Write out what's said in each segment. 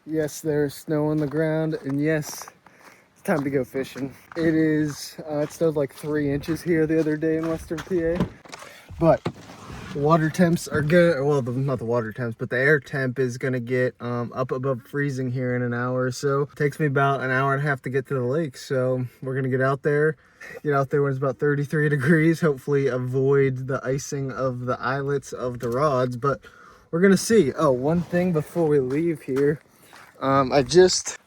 Yes, there's snow on the ground, and yes, it's time to go fishing. It snowed like 3 inches here the other day in Western PA, but the water temps are good. Well, not the water temps, but the air temp is gonna get up above freezing here in an hour or so. It takes me about an hour and a half to get to the lake, so we're gonna get out there when it's about 33 degrees, hopefully avoid the icing of the eyelets of the rods, but we're gonna see. Oh, one thing before we leave here, I just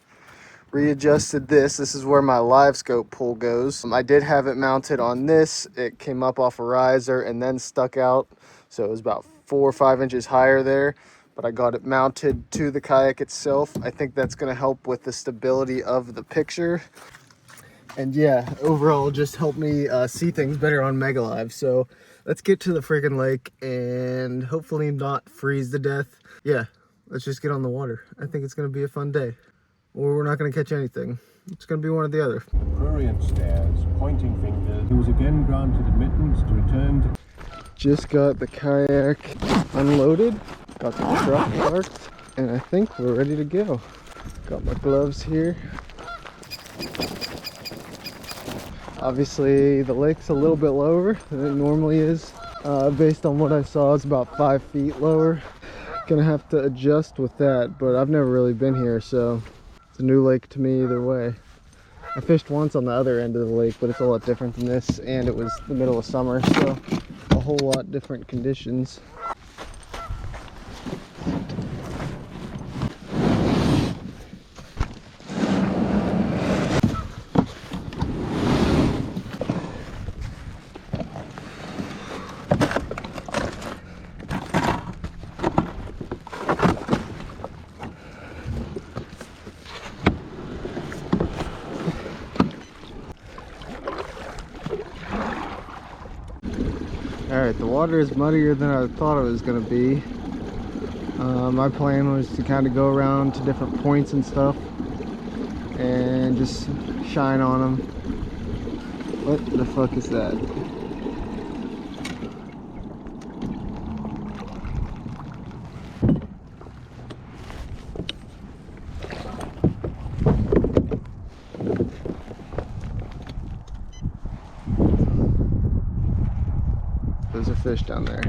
readjusted this. This is where my live scope pull goes. I did have it mounted on this. It came up off a riser and then stuck out, so it was about 4 or 5 inches higher there, but I got it mounted to the kayak itself. I think that's going to help with the stability of the picture, and yeah, overall just help me see things better on Mega Live. So let's get to the friggin' lake and hopefully not freeze to death. Yeah, let's just get on the water. I think it's going to be a fun day. Or we're not going to catch anything. It's going to be one or the other. Prurient stares, pointing fingers. He was again granted admittance to return to... Just got the kayak unloaded, got the truck parked, and I think we're ready to go. Got my gloves here. Obviously, the lake's a little bit lower than it normally is. Based on what I saw, it's about 5 feet lower. Gonna have to adjust with that, but I've never really been here, so it's a new lake to me either way. I fished once on the other end of the lake, but it's a lot different than this, and it was the middle of summer, so a whole lot different conditions. Alright, the water is muddier than I thought it was going to be. My plan was to kind of go around to different points and stuff and just shine on them. What the fuck is that? There's a fish down there.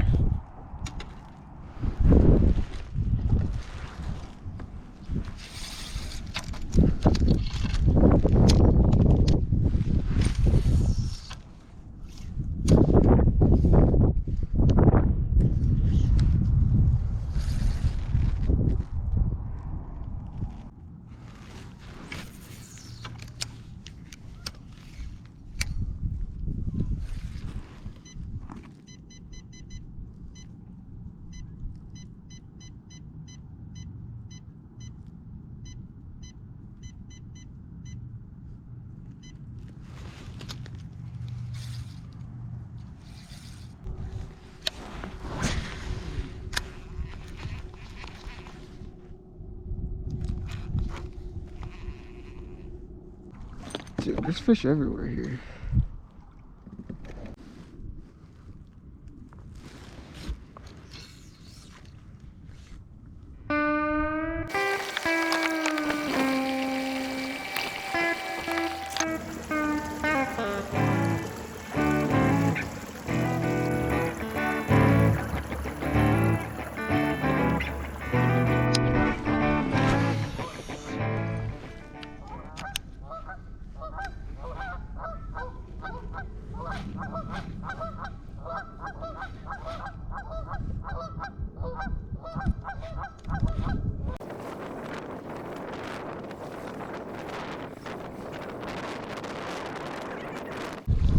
Dude, there's fish everywhere here.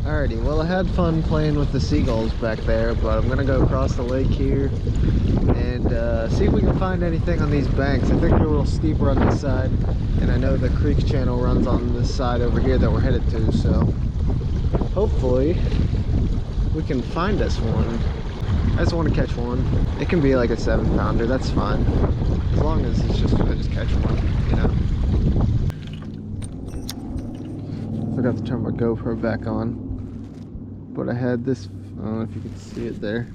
Alrighty, well I had fun playing with the seagulls back there, but I'm gonna go across the lake here and see if we can find anything on these banks. I think they're a little steeper on this side, and I know the creek channel runs on this side over here that we're headed to, so hopefully we can find us one. I just want to catch one. It can be like a 7-pounder, that's fine. As long as it's just I just catch one, you know. Forgot to turn my GoPro back on. But I had this, I don't know if you can see it there.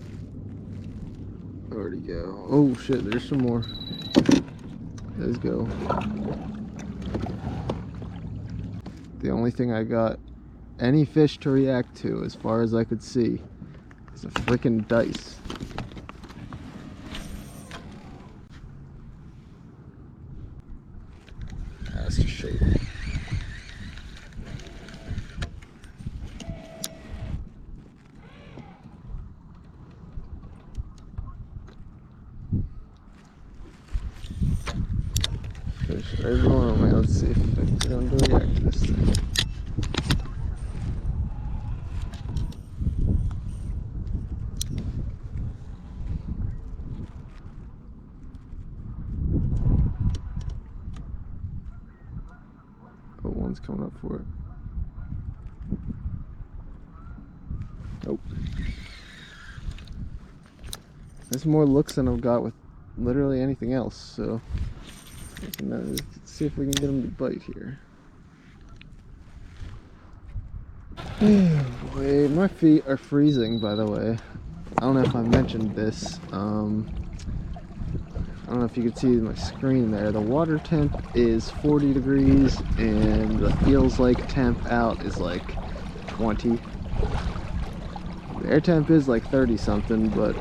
Where'd he go? Oh shit, there's some more. Let's go. The only thing I got any fish to react to, as far as I could see, is a freaking dice. That's just shape. Fish right below me. Let's see if I can get them to react to this thing. Oh, one's coming up for it. Nope. There's more looks than I've got with literally anything else, so let's see if we can get them to bite here. Oh boy, my feet are freezing, by the way. I don't know if I mentioned this. I don't know if you can see my screen there. The water temp is 40 degrees and the feels like temp out is like 20. The air temp is like 30 something, but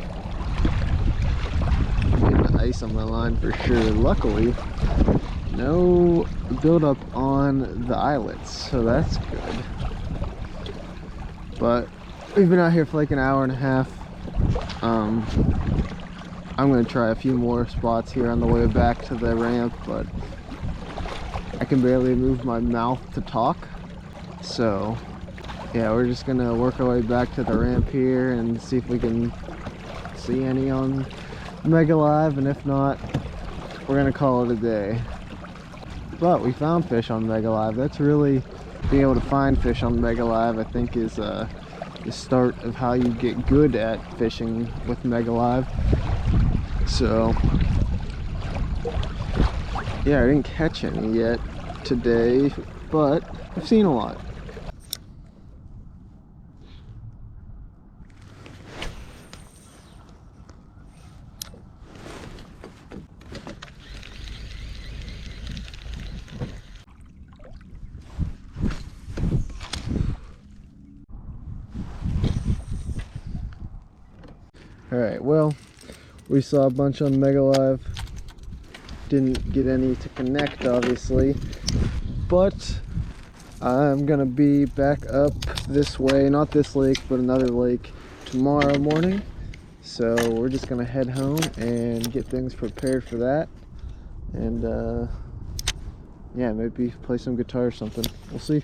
I'm getting the ice on my line for sure. Luckily, no buildup on the eyelets, so that's good. But we've been out here for like an hour and a half. I'm going to try a few more spots here on the way back to the ramp, but I can barely move my mouth to talk. So yeah, we're just going to work our way back to the ramp here and see if we can see any on Mega Live, and if not, we're going to call it a day. But we found fish on Mega Live. That's really, being able to find fish on Mega Live, I think, is the start of how you get good at fishing with Mega Live. So yeah, I didn't catch any yet today, but I've seen a lot. Alright, well, we saw a bunch on Mega Live. Didn't get any to connect, obviously, but I'm gonna be back up this way, not this lake, but another lake tomorrow morning. So we're just gonna head home and get things prepared for that. And yeah, maybe play some guitar or something. We'll see.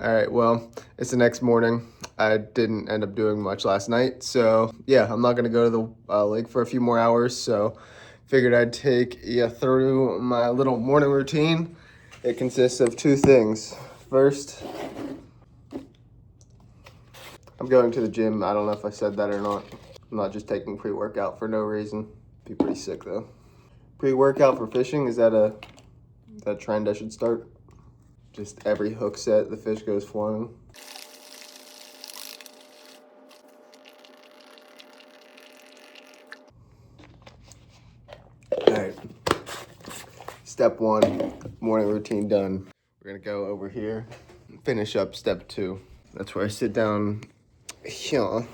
All right, well, it's the next morning. I didn't end up doing much last night, so yeah, I'm not gonna go to the lake for a few more hours, so figured I'd take you through my little morning routine. It consists of two things. First, I'm going to the gym. I don't know if I said that or not. I'm not just taking pre-workout for no reason. Be pretty sick though. Pre-workout for fishing, is that a trend I should start? Just every hook set, the fish goes flying. All right, step one, morning routine done. We're gonna go over here and finish up step two. That's where I sit down here,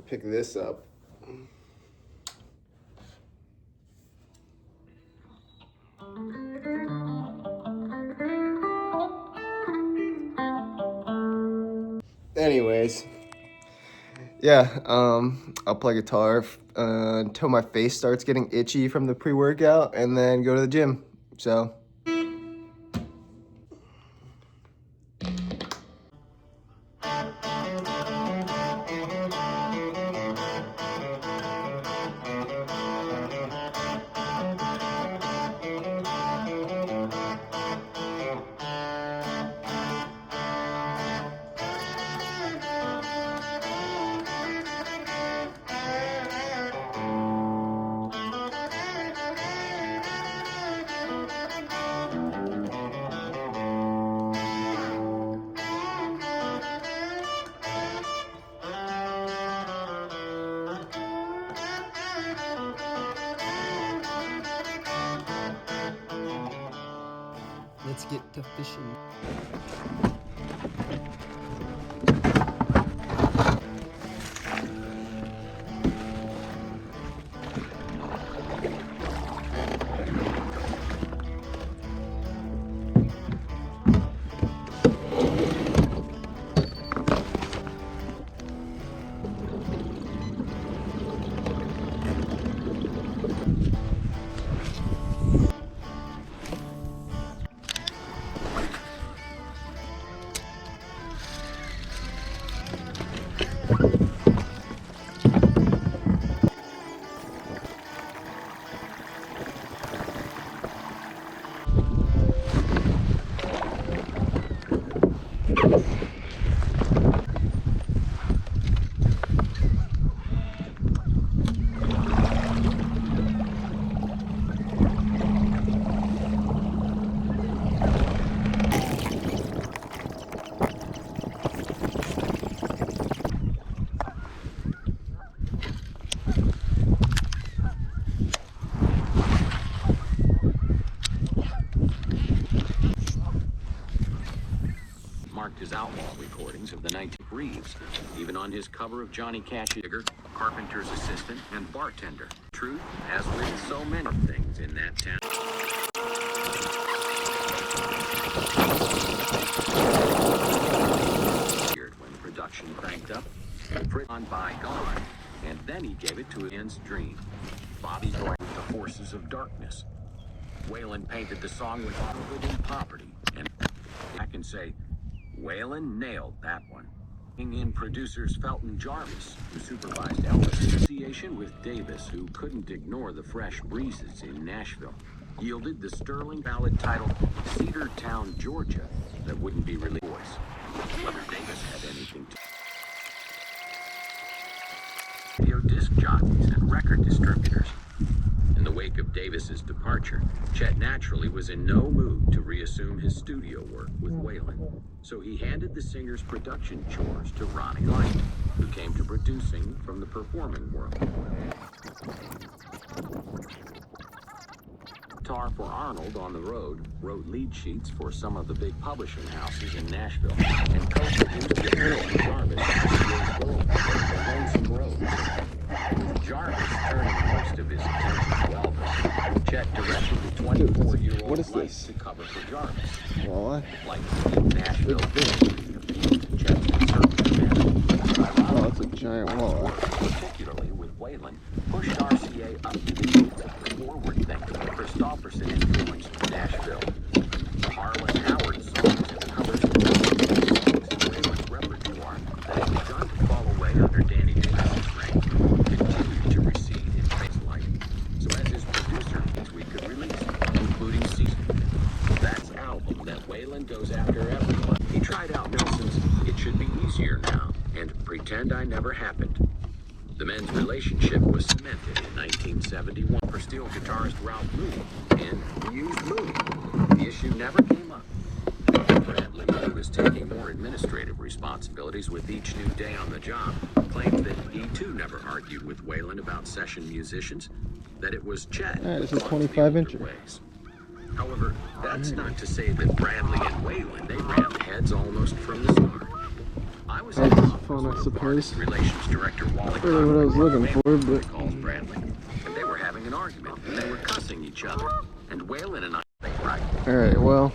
pick this up. Anyways, yeah, I'll play guitar until my face starts getting itchy from the pre-workout, and then go to the gym. So Let's get to fishing. Marked his outlaw recordings of the 19 Reeves, even on his cover of Johnny Cash's Digger, carpenter's assistant, and bartender. Truth, as with so many things in that town. When production cranked up, Frit on by gone, and then he gave it to Ian's dream. Bobby joined the forces of darkness. Waylon painted the song with fatherhood and poverty, and I can say, Waylon nailed that one. In producers Felton Jarvis, who supervised Elvis' association with Davis, who couldn't ignore the fresh breezes in Nashville, yielded the sterling ballad titled Cedartown, Georgia, that wouldn't be released. Whether Davis had anything to radio disc jockeys and record distributors. In the wake of Davis's departure, Chet naturally was in no mood to reassume his studio work with Waylon, so he handed the singer's production chores to Ronnie Light, who came to producing from the performing world. Guitar for Arnold on the road, wrote lead sheets for some of the big publishing houses in Nashville, and co-produced with Felton Jarvis The Lonesome Road. With Jarvis turning most of his attention to Elvis, Chet directed the 24-year-old Light to cover for Jarvis. Walleye? Like Nashville did. Chet's conservative. Oh, that's a giant walleye. Particularly with Waylon, pushed RCA up to the gates of the forward-thinking Christopherson influenced Nashville. Harlan Howard songs and covers of songs in Waylon's repertoire that had begun to fall away under Danny Davis's reign continued to recede in phase light. So as his producer thinks we could release, including Season. That's an album that Waylon goes after everyone. He tried out Nelson's It Should Be Easier Now and Pretend I Never Happened. The men's relationship was cemented in 1971 for steel guitarist Ralph Mooney, and we used Mooney. The issue never came up. Bradley, who was taking more administrative responsibilities with each new day on the job, claimed that he too never argued with Waylon about session musicians, that it was Chet who This is fought the 25-incher. older ways. However, that's not to say that Bradley and Waylon, they ran heads almost from the start. I was That's fun, I suppose. Relations director Wally Really what I was looking for, but calls Bradley, and they were having an argument, and they were cussing each other, and Waylon and I think right. alright, well,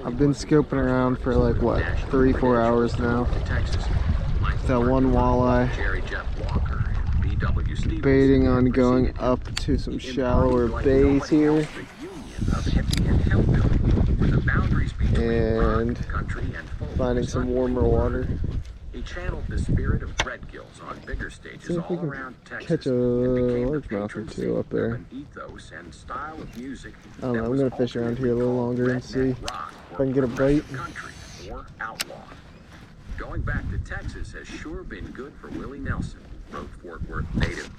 I've been scoping around for like, what, 3-4 hours now. Texas, That one walleye. Jerry Jeff Walker and B.W. Stevens, Debating on going up to some shallower bays here. And finding some warmer water. He channeled the spirit of Threadgills on bigger stages See if we all can around Texas. catch a largemouth or two up there. Ethos and style of music I don't know, I'm gonna fish around here a little longer and see if I can get a bite. Country or outlaw. Going back to Texas has sure been good for Willie Nelson, wrote Fort Worth native